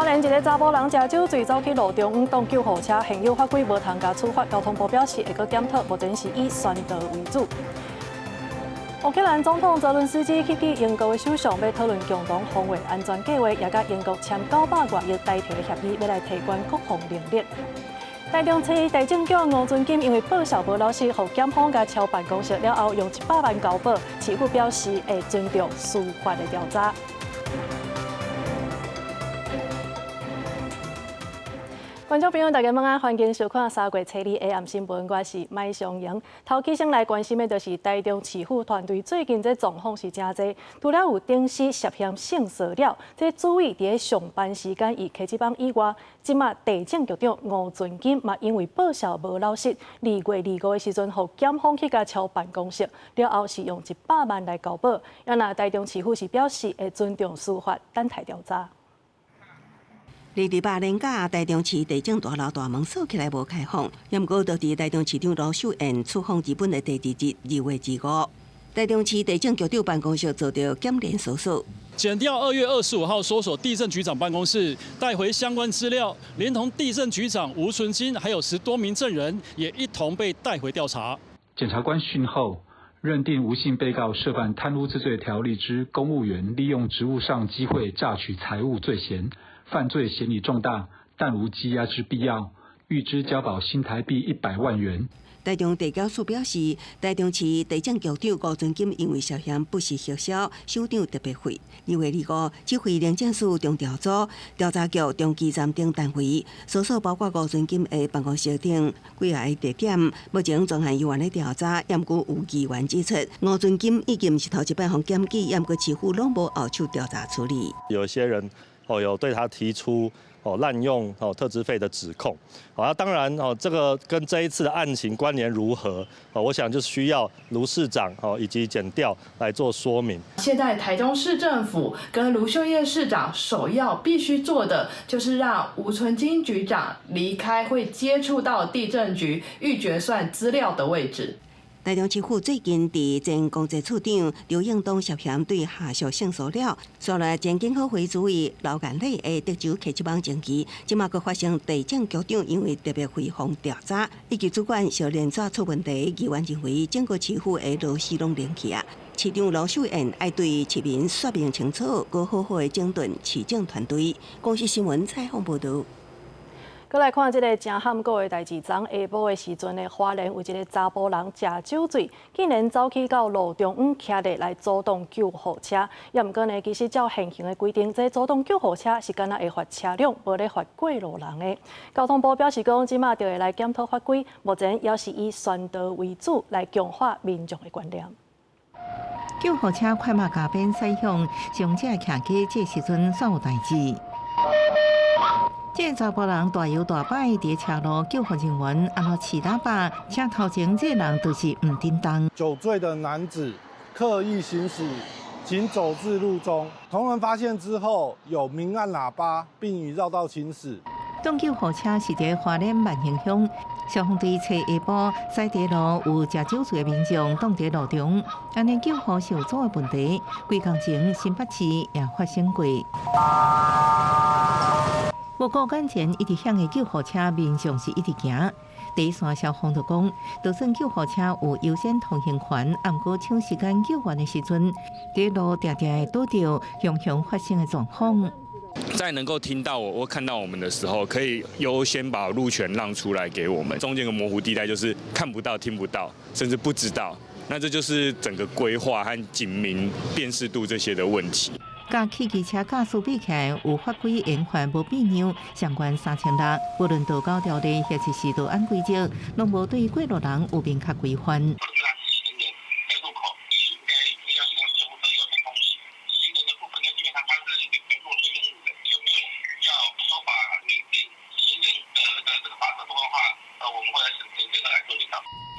莲一个查某人食酒醉走去路中当救护车，现有法规无通加处罚。交通部表示会搁检讨，目前是以宣导为主。乌克兰总统泽伦斯基去英国的首相要讨论共同防卫安全计划，也甲英国签900多亿代替的协议，要来提悬国防能力。台中市地政局吴存金因为报销无老实，互检方甲敲办公室了后，用100万交保。市府表示会尊重司法的调查。观众朋友，大家晚安，欢迎收看3月7日的暗新闻，我是麦尚莹。头起先来关心的就是台中市府团队最近这状况是真多，除了有顶司涉嫌性骚扰，这注意伫上班时间以科技班以外，即马地政局长吴存金嘛因为报销无老实，2月2号的时阵，互检方去甲敲办公室，了后是用100万来交保。也那台中市府是表示会尊重司法，等待调查。28年假，台中市地政大楼大门锁起来无开放，也毋过就伫台中市长罗秀燕出访日本的第2日2月5，台中市地政局长办公室做到检连搜索。检调2月25号搜索地政局长办公室，带回相关资料，连同地政局长吴存金还有10多名证人，也一同被带回调查。检察官讯后，认定吴姓被告涉犯贪污治罪条例之公务员利用职务上机会榨取财物罪嫌。犯罪嫌疑重大，但无羁押之必要，预支交保新台币100万元。台中地检署表示，台中市地政局长吴存金因为涉嫌不实行销首长特别费，2月2号指挥廉政署中调组、调查局中基站等单位，搜索包括吴存金的办公室等几个地点。目前专案由员咧调查，也毋过有议员指出，吴存金已经是头一摆互检举，也毋过市府拢无后手调查处理。有些人有对他提出滥用特支费的指控，那当然这个跟这一次的案情关联如何，我想就需要卢市长以及检调来做说明。现在台中市政府跟卢秀燕市长首要必须做的，就是让吴存金局长离开会接触到地政局预决算资料的位置。台中市府最近伫前公职处长刘应东涉嫌对下属性骚扰，刷了前警科会主委刘干磊的德州科技帮证据，即马佫发生地政局长因为特别费方调查，以及主管小连续出问题，议员认为整个市府的螺丝拢连起啊。市长罗秀燕爱对市民说明清楚，佮好好的整顿市政团队。公视新闻采访报道。再来看这个真罕过的代志，昨下晡的时阵呢，花莲有一个查甫人食酒醉，竟然走去到路中央徛咧来阻挡救护车。也毋过呢，其实照现行的规定，这阻挡救护车是敢若会罚车辆，无咧罚过路人的。交通部表示讲，即马就会来检讨法规，目前也是以宣导为主，来强化民众的观念。救护车快马加鞭驶向上车徛架，这时阵煞有代志。这查甫人大摇大摆伫车路，救护人员按照起喇叭，请头前这人就是唔叮当。酒醉的男子刻意行驶，仅走至路中，同仁发现之后有明暗喇叭，并以绕道行驶。当救护车是在花莲万兴乡，消防队找下晡西地路有食酒醉的民众挡在路中，安尼救护是有做的问题。几工前新北市也发生过。无过眼前一直响的救护车，民众是一直行。第一线消防就讲，就算救护车有优先通行权，啊毋过抢时间救援的时阵，在路常常会拄到熊熊发生的状况。在能够听到我看到我们的时候，可以优先把路权让出来给我们。中间的模糊地带就是看不到、听不到，甚至不知道。那这就是整个规划和警民辨识度这些的问题。甲汽机车驾驶比起来，有法规严罚无变样，相关3600。无论道交条例或是市道安规则，拢无对过路人有明确规范。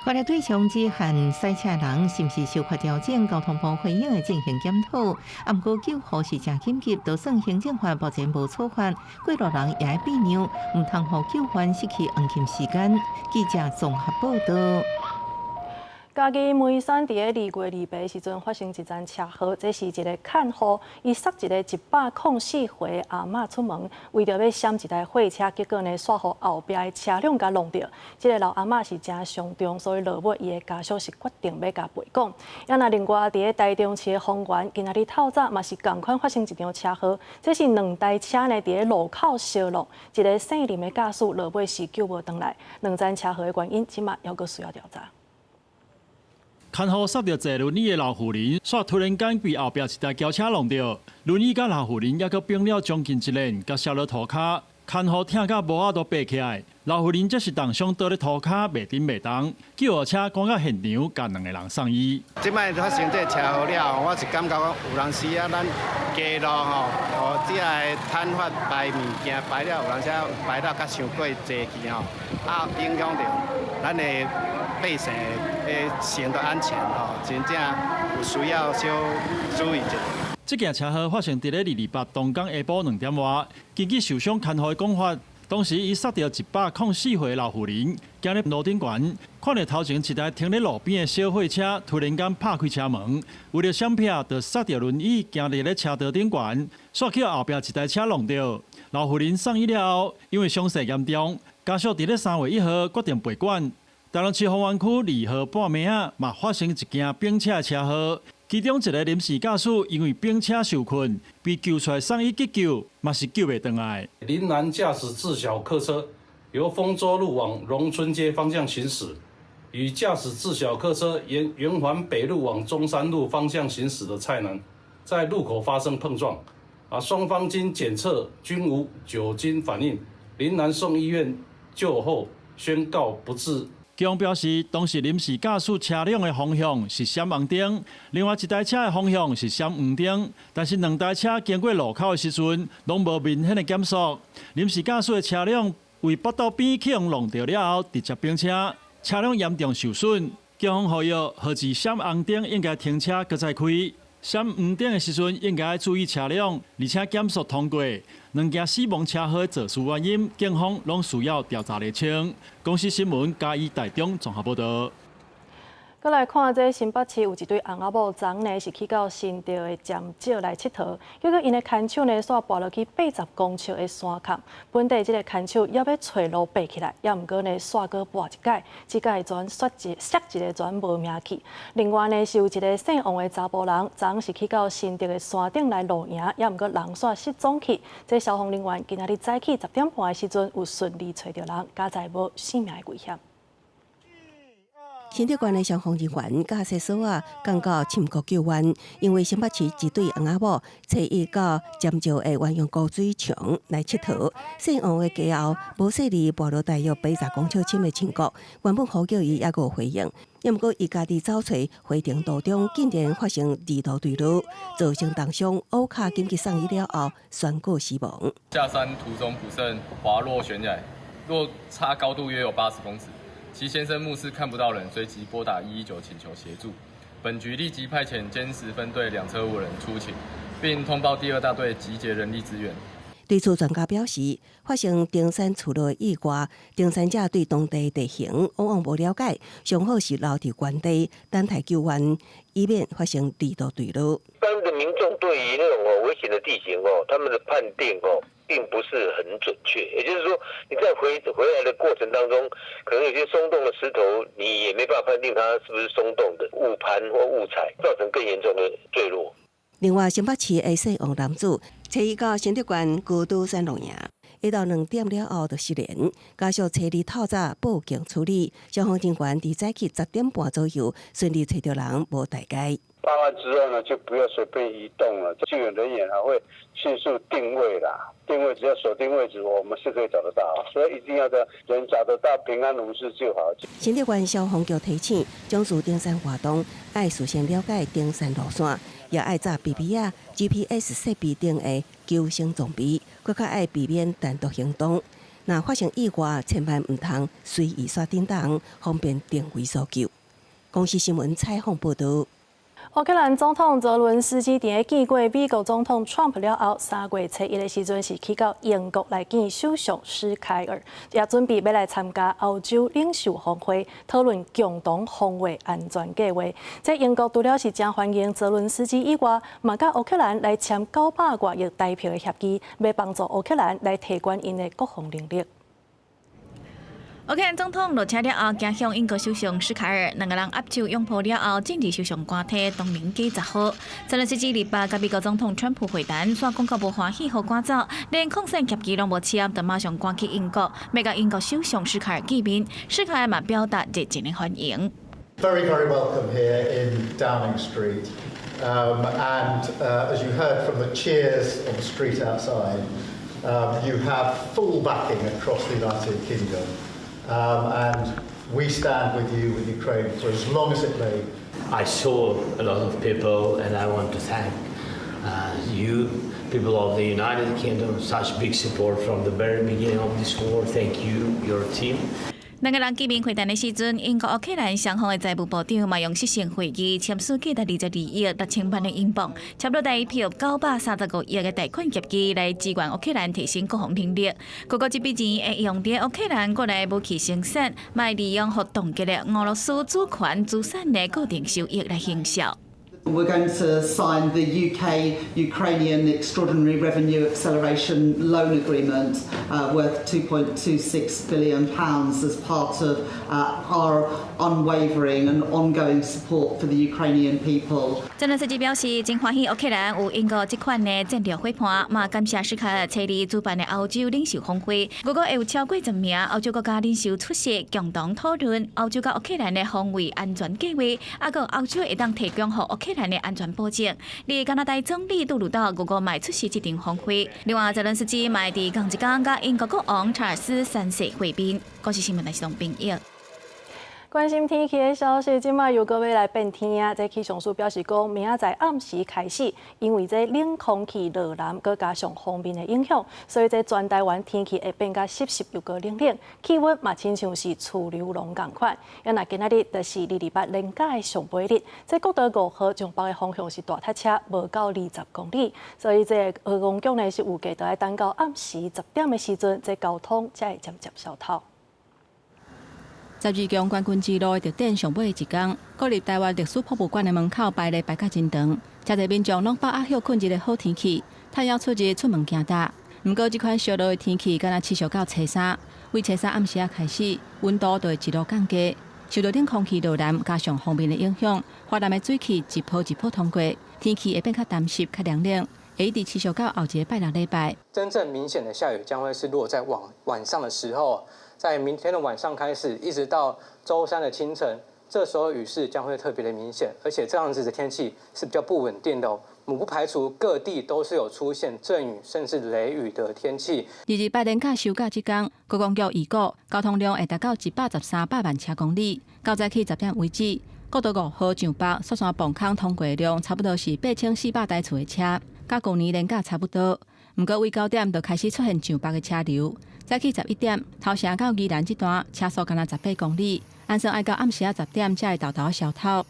法律对象只限赛车人是毋是受法调整，交通部回应会进行检讨。啊，毋过救护是正紧急，就算行政法目前无处罚，过路人也要避让，唔通互救援失去黄金时间。记者综合报道。嘉义梅山伫个2月2日时阵发生一桩车祸，这是一个看护，伊塞一个104岁阿嬷出门，为着要闪一台货车，结果呢煞互后壁的车辆甲弄着。这个老阿嬷是真伤重，所以落尾伊的家属是决定要甲陪讲。也那另外伫个台中市的丰原，今仔日透早嘛是同款发生一场车祸，这是2台车呢伫个路口相撞，一个姓林的驾驶落尾是救无回来。2桩车祸的原因，即马还阁需要调查。看护刹着坐轮椅的老妇人，煞突然间被后壁一台轿车弄到，轮椅甲老妇人还阁并了将近1年，甲摔落涂骹，看护疼甲无法度爬起来。老妇人则是当伤倒咧涂骹，袂顶袂动，救护车赶到现场，甲2个人送医。即摆发生这车祸了，我是感觉讲有当时啊，咱街路吼，只个摊贩摆物件摆了，有当时摆了甲伤过济去吼，啊影响到咱的百姓的行动安全吼，真正有需要小注意一下。这件车祸发生伫咧228东港下晡2点外，根据受伤看护的讲法，当时伊刹着104岁的老妇人，行咧路顶悬，看到头前一台停咧路边的小货车突然间拍开车门，为了闪避，就刹着轮椅行伫咧车道顶悬，煞去后壁一台车弄到。老妇人送医了后，因为伤势严重，家属伫咧3月1号决定赔管。台中市丰原区2号半暝啊，嘛发生一件并车车祸。其中一个临时驾驶因为并车受困，被救出来送医急救，嘛是救袂回来。林南驾驶自小客车由丰州路往荣春街方向行驶，与驾驶自小客车圆环北路往中山路方向行驶的蔡男，在路口发生碰撞，双方经检测均无酒精反应，林南送医院救后宣告不治。警方表示，当时临时驾驶车辆的方向是闪红灯，另外一台车的方向是闪黄灯，但是2台车经过路口的时阵，拢无明显的减速。临时驾驶的车辆为北道边境弄掉了后，直接并车，车辆严重受损。警方呼吁，何至闪红灯应该停车搁再开，闪黄灯的时阵应该注意车辆，而且减速通过。2件死亡车祸的肇事原因，警方拢需要调查厘清。公司新闻嘉义台中综合报道。再来看这新北市有一对翁仔某，昨呢是去到新潮的尖石来佚佗，结果因的牵手呢煞跋落去80公尺的山坎，本地这个牵手也要找路爬起来，也毋过呢煞搁跋一届，这届全摔一个全无命去。另外呢是有一个姓王的查甫人，昨是去到新潮的山顶来露营，也毋过人煞失踪去。这消防人员今仔日早起10点半的时阵有顺利找到人，加在无性命的危险。新竹县的消防人员驾驶所赶到深谷救援，因为新北市一对翁仔某初一到尖石的鸳鸯高水场来佚佗，姓王的家后无细里跋落大约80公尺深的深谷，原本呼叫伊也无回应，也毋过伊家己走找回程途中，竟然发生二度坠落，造成重伤，乌卡紧急送医了后宣告死亡。下山途中不慎滑落悬崖，落差高度约有80公尺。其先生目视看不到人，随即拨打119请求协助。本局立即派遣监视分队2车5人出勤，并通报第2大队集结人力支援。对此，专家表示，发生登山出路意外，登山者对当地地形往往无了解，上好是留伫原地等待救援，以免发生二度坠落。一般的民众对于那种危险的地形他们的判定并不是很准确，也就是说，你在回来的过程当中，可能有些松动的石头，你也没办法判定它是不是松动的，误攀或误踩，造成更严重的坠落。另外，新北市的姓王男子，初一到新竹县孤独山露营，一到2点了后就失联，家属初二透早报警处理，消防人员伫早起10点半左右顺利找到人，无大碍。报案之后呢，就不要随便移动了，救援人员还会迅速定位啦。定位只要锁定位置，我们是可以找得到，所以一定要的人找得到，平安无事就好。新竹县消防局提醒，从事登山活动，爱事先了解登山路线，也爱扎 BB GPS 设备等的救生装备，更加爱避免单独行动。若发生意外，千万唔通随意刷叮当，方便定位搜救。公司新闻采访报道。乌克兰总统泽伦斯基伫见过美国总统 Trump 了后，3月初1日时阵是去到英国来见首相施凯尔，也准备要来参加欧洲领袖峰会，讨论共同防卫安全计划。在英国除了是真欢迎泽伦斯基以外，嘛甲乌克兰来签900多亿台票的协议，要帮助乌克兰来提高因的国防能力。 乌克兰总统落车了后，走向英国首相施凯尔，两个人握手拥抱了后，政治首相官邸东林街10号。泽伦斯基礼拜甲美国总统川普会谈，煞讲到无欢喜，互赶走，连空伞夹击拢无签，就马上赶去英国，要甲英国首相施凯尔见面。施凯尔嘛表达热情的欢迎。Very, very welcome here in Downing Street, and as you heard from the cheers on the street outside, you have full backing across the United Kingdom. And we stand with you, with Ukraine, for as long as it may. I saw a lot of people, and I want to thank you, people of the United Kingdom, such big support from the very beginning of this war. Thank you, your team. 两个人见面会谈的时阵，英国乌克兰双方的财务部长嘛用视讯会议签署价值22亿6,000万的英镑，差不多大票935亿的贷款协议来支援乌克兰提升国防能力。各国这笔钱会用在乌克兰国内武器生产，卖利用和冻结了俄罗斯主权资产的固定收益来行销。 We're going to sign the UK-Ukrainian Extraordinary Revenue Acceleration Loan Agreement worth £2.26 billion as part of our unwavering and ongoing support for the Ukrainian people. 泽伦斯基表示，真欢喜乌克兰有英国这款的战略伙伴，嘛感谢施凯尔车里主办的欧洲领袖峰会，如果会有超过10名欧洲国家领袖出席，共同讨论欧洲甲乌克兰的防卫安全计划，啊个欧洲会当提供予乌克兰的安全保证。而加拿大总理杜鲁道如果卖出席这场峰会，另外泽伦斯基卖伫同一天甲英国国王查尔斯3世会面。国际新闻台是同朋友。 关心天气的消息，即摆又搁要来变天啊！这气象署表示讲，明仔载暗时开始，因为这冷空气落南，搁加上锋面的影响，所以这全台湾天气会变甲湿湿又搁冷冷，气温嘛亲像是厝流龙共款。因那今仔日就是礼拜连假的上尾日，这国道5号上北的方向是大塞车，无到20公里，所以这航空局呢是预计要等到暗时10点的时阵，这交通才会渐渐消透。 12强冠军之路的特点上尾一天，国立台湾历史博物馆的门口排咧排甲真长，真侪民众拢把握休困日的好天气，太阳出日出门行大。不过，这款烧热的天气敢若持续到初三，为初三暗时开始，温度就会一路降低。受到冷空气落南加上锋面的影响，华南的水汽一波一波通过，天气会变较湿湿、较凉凉，会一直持续到后一个拜六礼拜。真正明显的下雨将会是落在晚上的时候。 在明天的晚上开始，一直到周三的清晨，这时候雨势将会特别的明显，而且这样子的天气是比较不稳定的哦。我们不排除各地都是有出现阵雨甚至雷雨的天气。拜连假休假这天，国光局预估交通量会达到113万车公里。到早起10点为止，国道5号上北雪山磅空通过量差不多是8400台次的车，甲去年连假差不多。不过为9点就开始出现上北的车流。 早起11点，头城到宜兰这段车速敢若18公里，按算要到暗时10点才会到消透。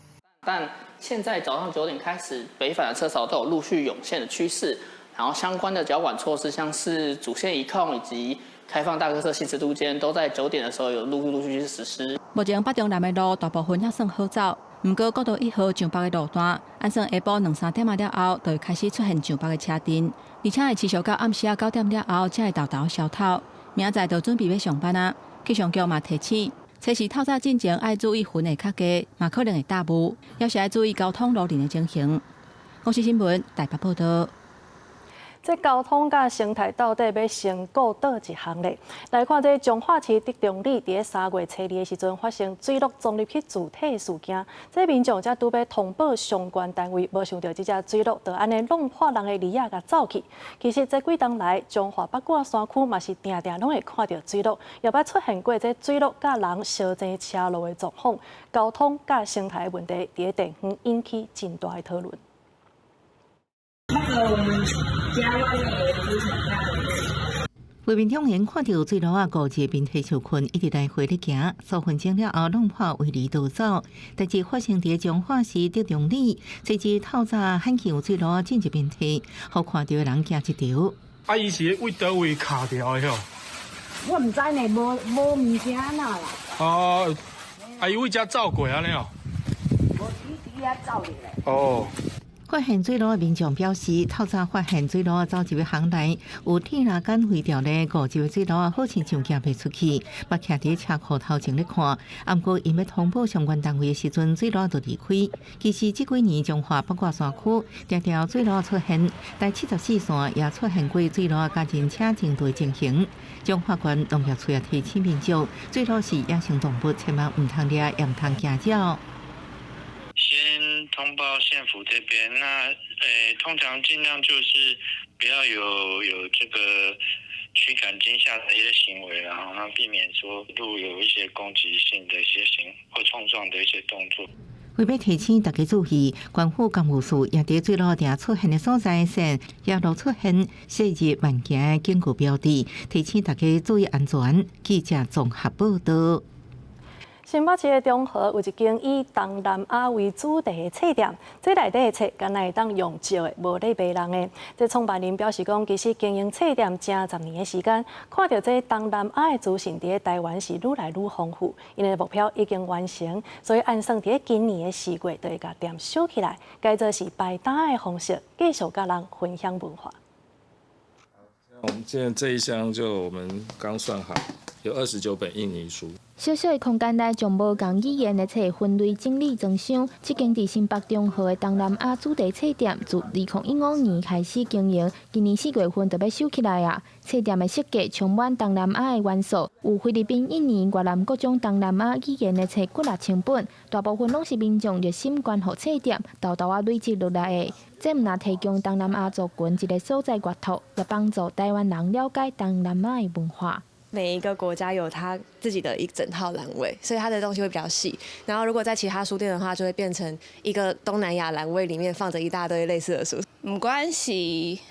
但现在早上9点开始，北返的车潮都有陆续涌现的趋势，然后相关的缴管措施，像是主线移控以及开放大客车行驶路肩，都在9点的时候有陆续去实施。目前北中南的路大部分还算好走，不过国道1号上北的路段，按算下晡2、3点了后，就会开始出现上北的车阵，而且会持续到暗时9点了后才会到消透。 明仔载就准备要上班啊！气象局嘛提醒，测试透早进前爱注意云会较低，嘛可能会大雾，也是爱注意交通路段的情形。公视新闻台北报道。 这交通甲生态到底要先顾倒一项咧？来看这彰化市德中里伫3月初2的时阵发生水鹿撞入去主体事件，这民众才拄要通报相关单位，无想到这只水鹿就安尼弄破人的梨仔甲走去。其实这几冬来，彰化北挂山区嘛是定定拢会看到水鹿，也捌出现过这水鹿甲人相争车路的状况，交通甲生态的问题伫地方引起真大的讨论。 那个我们家外面有一只很大的。画面中人看到坠落啊5个冰体球群一直来回咧行，数分钟了后弄破围篱逃走。代志发生伫彰化市德中里，随之透早喊救坠落进入冰体，互看到的人惊一跳。啊，伊是为倒位卡掉的吼？我唔知呢，无物件哪啦。哦，啊，伊为遮走过安尼哦。无伊遐走入来。哦。发现坠落的民众表示，透早发现坠落走入行内，有天然间飞掉咧5只坠落，好亲像行袂出去，捌徛伫车库头前咧看。毋过因要通报相关单位的时阵，坠落就离开。其实这几年彰化八卦山区常常坠落出现，第74线也出现过坠落甲人车争对情形。彰化县农业处也提醒民众，坠落是野生动物，千万唔通掠，也唔通惊叫。先通报县府这边，那通常尽量就是不要有这个驱赶惊吓的一些行为，然后避免说路有一些攻击性的一些或冲撞的一些动作。为要提醒大家注意，关府公务处也伫坠落定出现的所在线，也都出现细日慢行的警告标志，提醒大家注意安全。记者综合报道。新北市的中和有一间以东南亚为主题的册店，这内底的册敢若会当用借的，无咧卖人的。这创办人表示讲，其实经营册店正10年的时间，看到这东南亚的资讯伫台湾是愈来愈丰富，因为目标已经完成，所以按算伫今年的4月就会甲店收起来，改做是摆摊的方式，继续甲人分享文化。我们现在这一箱就我们刚算好，有29本印尼书。小小的空间内，将无同语言的册分类整理装箱。这间伫新北中和的东南亚主题册店，自2015年开始经营，今年4月份就要收起来啊。册店的设计充满东南亚的元素，有菲律宾、印尼、越南各种东南亚语言的册，6,000本，大部分拢是民众热心捐予册店，豆豆啊累积落来的。这唔但提供东南亚族群一个所在阅读，也帮助台湾人了解东南亚的文化。每一个国家有它自己的一整套栏位，所以它的东西会比较细。然后如果在其他书店的话，就会变成一个东南亚栏位里面放着一大堆类似的书。不管是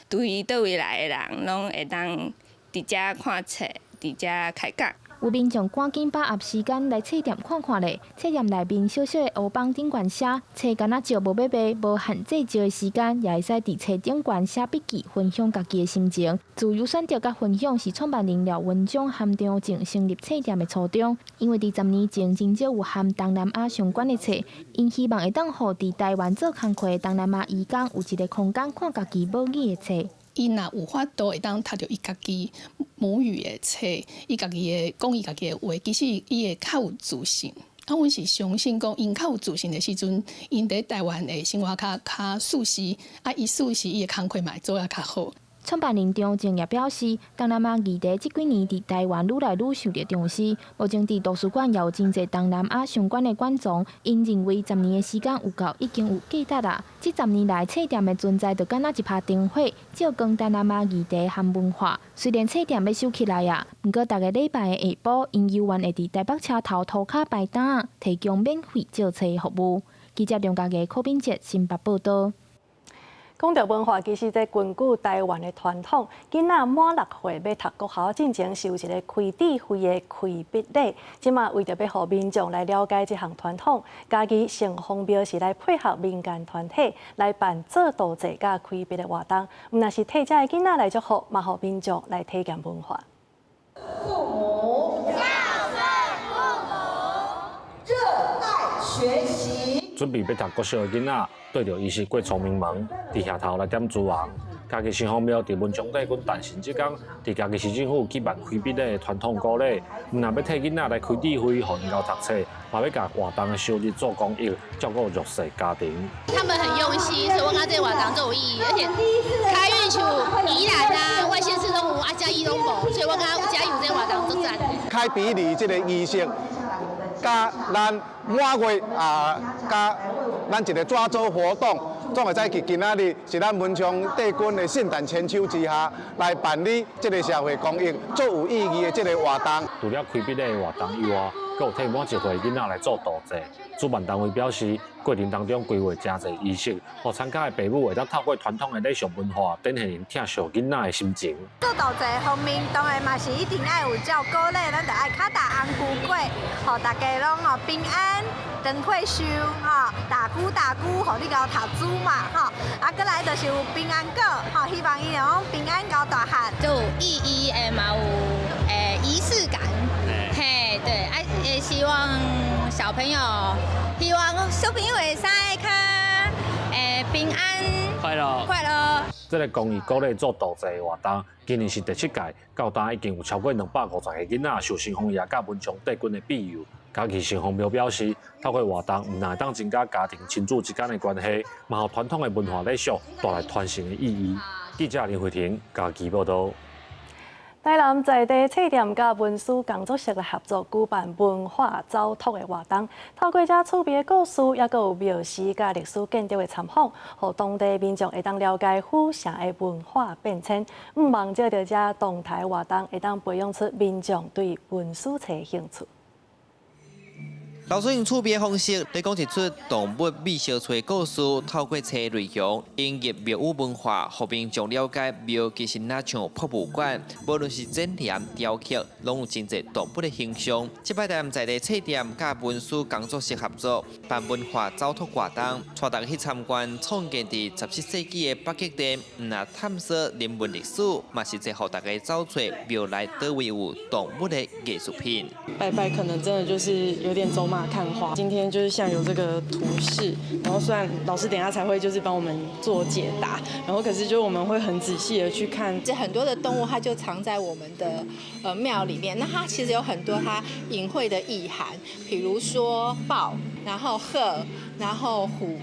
对倒位来的人，拢会当伫遮看册，伫遮开讲。有民众赶紧把握时间来册店看看咧。册店内面小小的黑板顶悬写，册敢若借无要卖，无限制借的时间，也会使伫册顶悬写笔记，分享家己的心情。自由选择甲分享是创办人廖文章和张静成立册店的初衷。因为伫10年前真少有和东南亚相关的册，因希望会当互伫台湾做工课的东南亚移工有一个空间看家己母语的册。伊若有法度会当读到伊家己母语的册，伊家己的讲伊家己的话，其实伊会较有自信。阮是相信讲，因较有自信的时阵，因伫台湾的生活较舒适，伊舒适伊的工课嘛会做较好。创办人张静也表示，东南亚议题这几年伫台湾愈来愈受到重视。目前伫图书馆也有真侪东南亚相关的馆藏，因认为10年的时间有够，已经有价值啦。这10年来，册店的存在就敢若一拍灯火，照光东南亚议题和文化。虽然册店要收起来啊，不过逐个礼拜的下晡，因犹原会伫台北车头涂骹摆摊，提供免费借册的服务。记者梁家嘅柯炳哲新北报道。讲到文化，其实在根据台湾的传统，囡仔满6岁要读国校进前，是有一个开智慧的开笔礼。即马为着要互民众来了解这项传统，家己成方标是来配合民间团体来办做道济甲开笔的活动。毋但是替这的囡仔来祝福，嘛互民众来体验文化。父母孝顺父母，热爱学习。准备要读国小的囡仔，对着伊是过聪明门，伫下头来点资源。家己新方庙伫文昌底，阮诞生即天，伫家己市政府举办开笔礼的传统鼓励。毋但要替囡仔来开智慧，互因交读册，嘛要甲活动的收入做公益，照顾弱势家庭。他们很用心，所以我感觉这个活动都有意义，而且开运处宜兰啊、外县市拢有，嘉义拢无，所以我感觉嘉义有这个活动足赞。开笔礼这个仪式。甲咱满月甲咱一个抓周活动，总会使今仔日是咱文昌帝君的圣诞千秋之下，来办理这个社会公益、最有意义的这个活动。除了开笔的活动以外，佫有替满一岁囡仔来做导祭。主办单位表示，过程当中规划真侪仪式，互参加的父母会当透过传统的礼俗文化，展现因疼惜囡仔的心情。做导祭方面，当然嘛是一定爱有照鼓励，咱就爱卡打红菇粿，互大家拢平安。长岁寿吼，大久，互你交读书嘛吼，搁来就是有平安果吼，希望伊拢平安交大汉，就有意义嘛有仪式感，嘿对，也希望小朋友会使较平安快乐。这个公益鼓励做导祭活动，今年是第7届，到今已经有超过250个囡仔受神风爷甲文昌帝君的庇佑。嘉义城隍庙表示，透过活动，唔但当增加家庭亲子之间的关系，嘛互传统的文化礼俗带来传承的意义。记者林慧婷，嘉义报道。台南在地册店甲文书工作室来合作举办文化走读的活动，透过这趣味的故事，也佮有庙史甲历史建筑的参访，互当地民众会当了解府城的文化变迁。毋忘借着这动态活动，会当培养出民众对文书册的兴趣。老师用趣味的方式来讲一出动物美小册故事，透过册内容引入庙宇文化，互民众了解庙其实哪像博物馆，无论是展览、雕刻，拢有真侪动物的形象。这摆台南在地册店甲文书工作室合作办文化走读活动，带大家去参观创建伫17世纪的北极殿，那探索人文历史，嘛是一互大家走出庙内倒位有动物的艺术品。拜拜可能真的就是有点走马看花。今天就是像有这个图示，然后虽然老师等一下才会就是帮我们做解答，然后可是就我们会很仔细的去看，这很多的动物它就藏在我们的庙里面，那它其实有很多它隐晦的意涵，比如说豹，然后鹤，然后虎。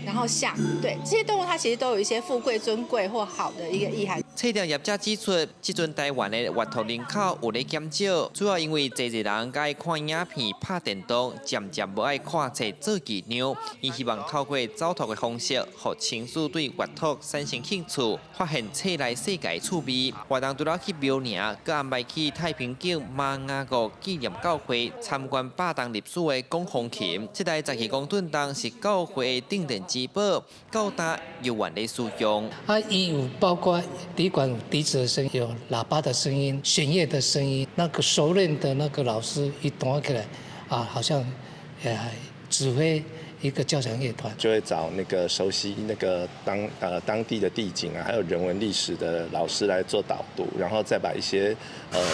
然后象，对这些动物，它其实都有一些富贵、尊贵或好的一个意涵。册店业者指出，这阵台湾的阅读人口有咧减少，主要因为侪人爱看影片、拍电动，渐渐无爱看册做伎俩。伊希望透过走读的方式，让亲属对阅读产生兴趣，发现册内世界趣味。活动除了去庙埕，佮安排去太平境马雅谷纪念教会参观8档历史的讲风琴。这台12公吨重是教会的定电机宝，高达游玩的使用。伊有包括旅馆有笛子的声音，有喇叭的声音、弦乐的声音。那个熟练的那个老师一弹起来，好像指挥一个交响乐团，就会找那个熟悉那个当地的地景啊，还有人文历史的老师来做导读，然后再把一些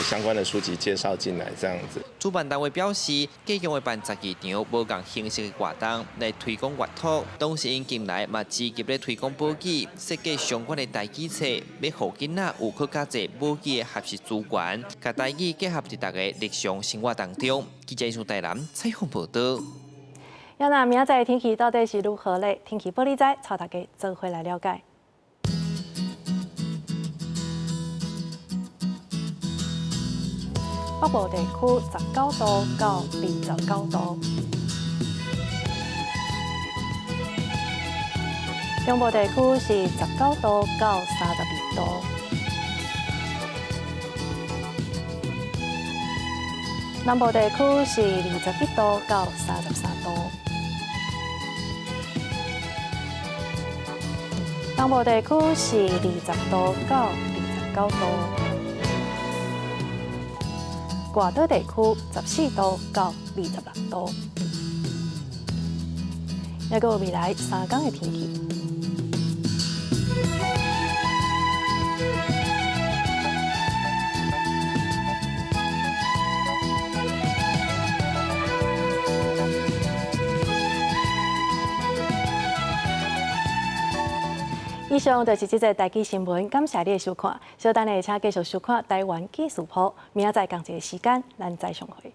相关的书籍介绍进来，这样子。主办单位表示，计划会办12场无共形式的活动来推广阅读。同时，因近来嘛积极咧推广簿记，设计相关的台语册，要互囡仔有更加侪簿记的学习资源，甲台语结合伫大家日常生活当中。记者从台南采访报道。要那明仔载天气到底是如何呢？天气玻璃仔带大家做回来了解。北部地区19度到29度，中部地区是19度到32度，南部地区是21度到33度。东部地区是20度到29度，外岛地区14度到26度。也有未来3天的天气。以上就是这则台记新闻，感谢你的收看。稍等下，请继续收看台湾纪事谱。明仔载同一个时间，咱再相会。